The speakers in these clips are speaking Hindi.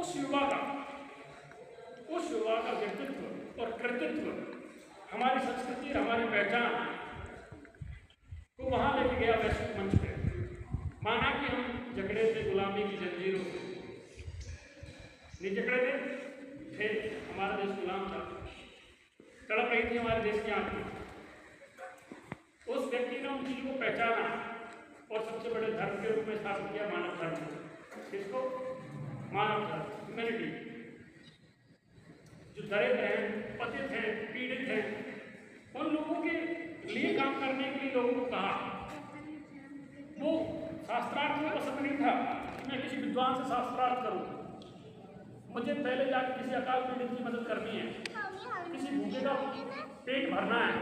उस युवा का व्यक्तित्व और कृतित्व, हमारी संस्कृति, हमारी पहचान को वहाँ लेके गया वैश्विक मंच पे। माना कि हम जकड़े थे गुलामी की जंजीरों से, नहीं जकड़े थे, हमारा देश गुलाम था, तड़प रही थी हमारे देश की आंखें। उस व्यक्ति ने उन चीज़ों को पहचाना और सबसे बड़े धर्म के रूप में स्थापित किया मानव धर्म। किसको? मानव धर्म, ह्यूमैनिटी। जो दरिद्र हैं, पतित हैं, पीड़ित हैं, उन लोगों के लिए काम करने के लिए लोगों को कहा। वो शास्त्रार्थ में पसंद नहीं था कि मैं किसी विद्वान से शास्त्रार्थ करूं, मुझे पहले जाकर किसी अकाल पीड़ित की मदद करनी है, किसी भूखे का पेट भरना है।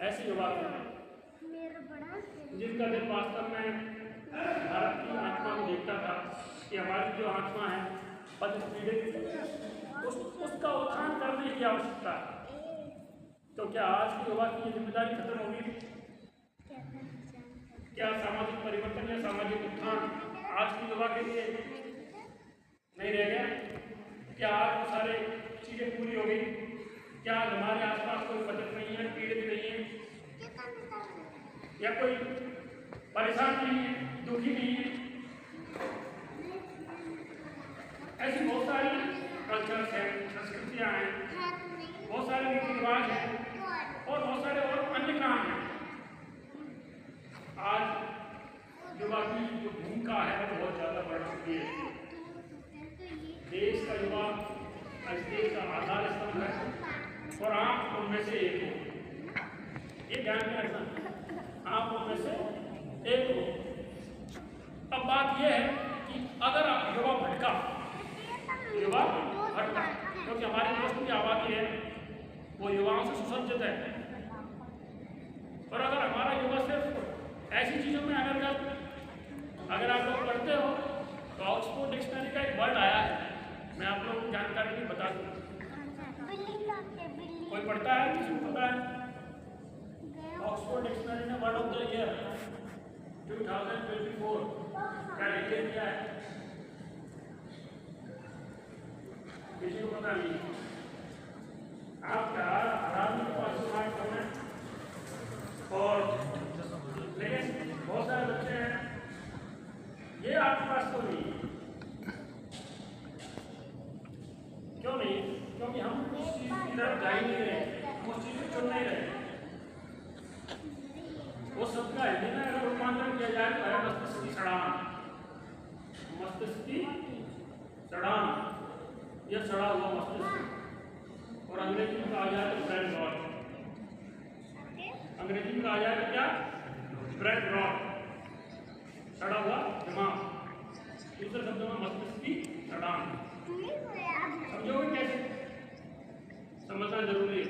ऐसे युवा जिनका दिल वास्तव में भारत की आत्मा को देखता था कि हमारी जो आत्मा है पतित पीड़ित, उसका उत्थान करने की आवश्यकता है। तो क्या आज के युवा की ये जिम्मेदारी खत्म होगी? क्या सामाजिक परिवर्तन या सामाजिक उत्थान आज के युवा के लिए नहीं रह गया? क्या आज वो सारे चीजें पूरी हो गई? क्या हमारे आसपास कोई पतित नहीं है, पीड़ित नहीं है, या कोई परेशान नहीं है, दुखी नहीं है? ऐसी बहुत सारी कल्चर्स हैं, संस्कृतियाँ हैं, बहुत सारे रीति रिवाज हैं और बहुत सारे और अन्य काम हैं। आज युवा की जो भूमिका है वो बहुत ज़्यादा बढ़ चुकी है। देश का युवा इस देश का आधार स्तंभ है और आप उनमें से एक हो। ये ध्यान में रखना, आप उनमें से एक हो। अब बात यह है कि अगर आप युवा भटका, क्योंकि हमारे देश की आबादी है वो युवाओं से सुसज्जित है, और अगर हमारा युवा सिर्फ ऐसी चीज़ों में अगर आप लोग पढ़ते हो तो ऑक्सफोर्ड डिक्शनरी का एक वर्ड आया है, मैं आप लोगों को जानकारी भी बता दूँ। कोई पढ़ता है? किसी को पता है? ऑक्सफोर्ड डिक्शनरी ने वर्ड ऑफ द ईयर 2024 क्या डिक्लेयर किया है? किसी को पता नहीं? आपका आराम के पास स्मार्टफोन है और लेकिन बहुत सारे बच्चे हैं, ये आपके पास तो नहीं। क्यों नहीं? क्योंकि हम उस चीज़ की तरफ जा ही नहीं रहे, हम उस चीज़ को चुन नहीं रहे। वो सबका हिंदी में अगर रूपांतरण किया जाए तो है मस्तिष्क की सड़ान, मस्तिष्क की सड़ान, यह सड़ा हुआ मस्तिष्क। और अंग्रेजी में कहा जाए तो ब्रेन रॉट। अंग्रेजी में कहा जाए तो क्या? ब्रेन रॉट, सड़ा हुआ दिमाग। दूसरे शब्दों में मस्तिष्क की सड़ान। समझोगे कैसे? समझना जरूरी है।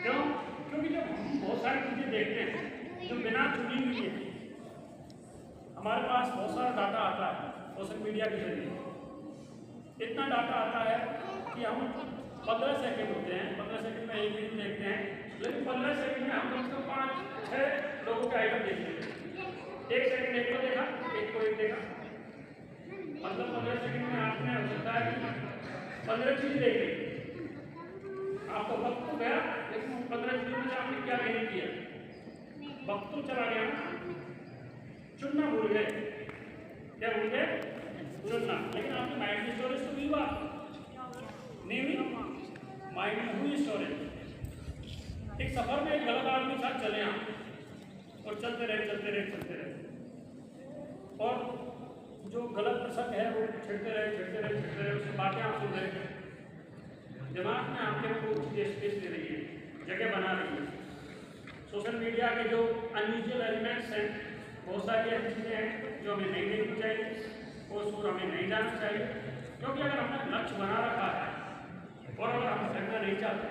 क्यों? क्योंकि जब हम बहुत सारी चीज़ें देखते हैं जो बिना चुनी हुई है, हमारे पास बहुत सारा डाटा आता है सोशल मीडिया के जरिए। इतना डाटा आता है कि हम 15 सेकंड होते हैं, 15 सेकंड में एक वीडियो देखते हैं, लेकिन 15 सेकंड में हम कम से कम 5-6 लोगों के आइटम देख लेते हैं। 1 सेकंड एक को देखा, एक को एक देखा, मतलब 15 सेकंड में आपने हो सकता है कि 15 चीज़ देख ली। आपको वक्त तो गया, लेकिन 15 चीज़ों में से आपने क्या नहीं किया? वक्त तो चला गया, चुनना भूल गए। क्या भूल गए? चुनना। लेकिन आपकी माइंड की स्टोरेज तो हुई बात नहीं हुई, माइंड में हुई स्टोरेज। एक सफर में एक गलत आदमी के साथ चले आप और चलते रहे, और जो गलत प्रसंग है वो छिड़ते रहे, उसकी बातें आप सुन रहे, दिमाग में आपके को स्पेस दे रही है, जगह बना रही है। सोशल मीडिया के जो अनयूजुअल एलिमेंट्स हैं, बहुत सारी ऐसी चीज़ें हैं जो हमें नहीं देखनी चाहिए, वो सूर हमें नहीं जाना चाहिए। क्योंकि अगर हमने लक्ष्य बना रखा है और अगर हम भटकना नहीं चाहते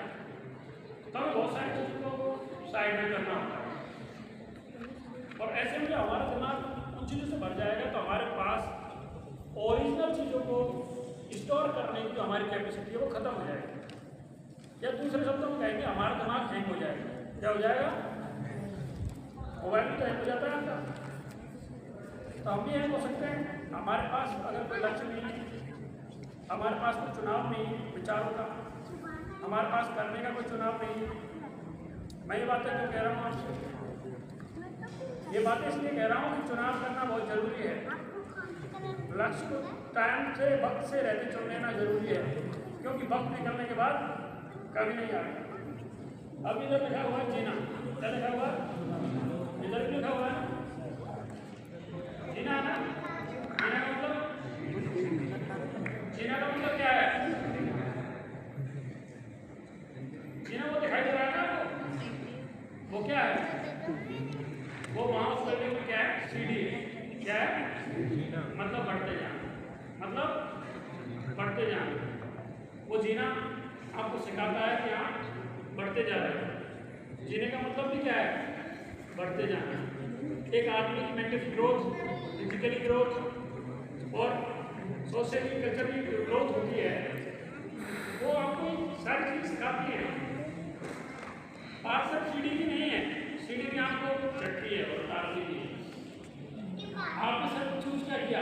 तो हमें बहुत सारी चीज़ों को साइड में करना होता है। और ऐसे में हमारा दिमाग उन चीज़ों से भर जाएगा तो हमारे पास ओरिजिनल चीज़ों को स्टोर करने की जो हमारी कैपेसिटी है वो खत्म हो जाएगी। या दूसरे शब्दों में कहेंगे हमारा दिमाग हैंग हो जाएगा। क्या हो जाएगा? मोबाइल भी तो हैंग हो जाता है आपका। तो हम भी यही बोल सकते हैं, हमारे पास अगर कोई लक्ष्य नहीं है, हमारे पास कोई चुनाव नहीं है विचारों का, हमारे पास करने का कोई चुनाव नहीं है। मैं ये बातें क्यों कह रहा हूँ आपसे? ये बातें इसलिए कह रहा हूँ कि चुनाव करना बहुत जरूरी है। लक्ष्य को टाइम से वक्त से रहते चुन लेना जरूरी है, क्योंकि वक्त निकलने के बाद कभी नहीं आएगा। अब इधर लिखा हुआ है जीना, क्या लिखा हुआ है? इधर भी लिखा हुआ है जीना ना। जीना का मतलब, जीना का मतलब क्या है? जीना वो दिखाई दे रहा है ना आपको, वो क्या है? वो माउस करने में क्या है? सीढ़ी है। क्या है? मतलब बढ़ते जाना, मतलब बढ़ते जाना। वो जीना आपको सिखाता है कि आप बढ़ते जा रहे हो। जीने का मतलब भी क्या है? बढ़ते जाना। एक आदमी की मेंटल ग्रोथ, फिजिकली ग्रोथ और सोशली कल्चरली ग्रोथ होती है, वो आपको सारी चीज सिखाती है। बात सब सीढ़ी की नहीं है, सीढ़ी भी आपको चढ़ती है और उतारती भी है। आपने सब चूज क्या किया?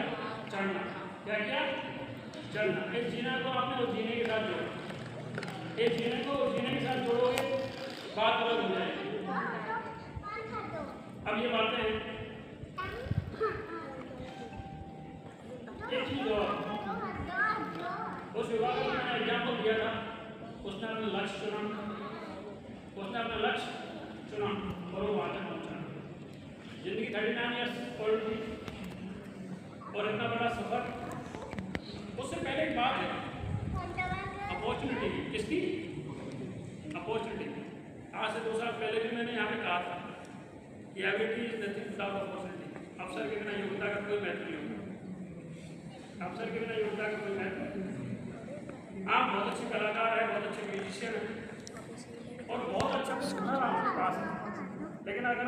चढ़ना। क्या किया? चढ़ना। एक जीना को आपने उस जीने के साथ जोड़ा, एक जीने को उस जीने के साथ जोड़ोगे, बात अलग हो जाएगी। अब ये बातें हैं, एक चीज और, उस विभाग में मैंने एग्जाम्पल दिया था, उसने अपना लक्ष्य चुना, उसने अपना लक्ष्य चुना और वो वहां तक पहुंचा। जिंदगी 39 ईयर्स ओल्ड थी और इतना बड़ा सफर। उससे पहले एक बात है, अपॉर्चुनिटी। किसकी? अपॉर्चुनिटी। आज से 2 साल पहले भी मैंने यहाँ पे कहा था कि ability is nothing without opportunity. अवसर के बिना योग्यता का कोई महत्व नहीं होगा। अवसर के बिना योग्यता का कोई महत्व नहीं। आप बहुत अच्छे कलाकार हैं, बहुत अच्छे म्यूजिशियन हैं और बहुत अच्छा कुछ हुनर आपके पास है, लेकिन अगर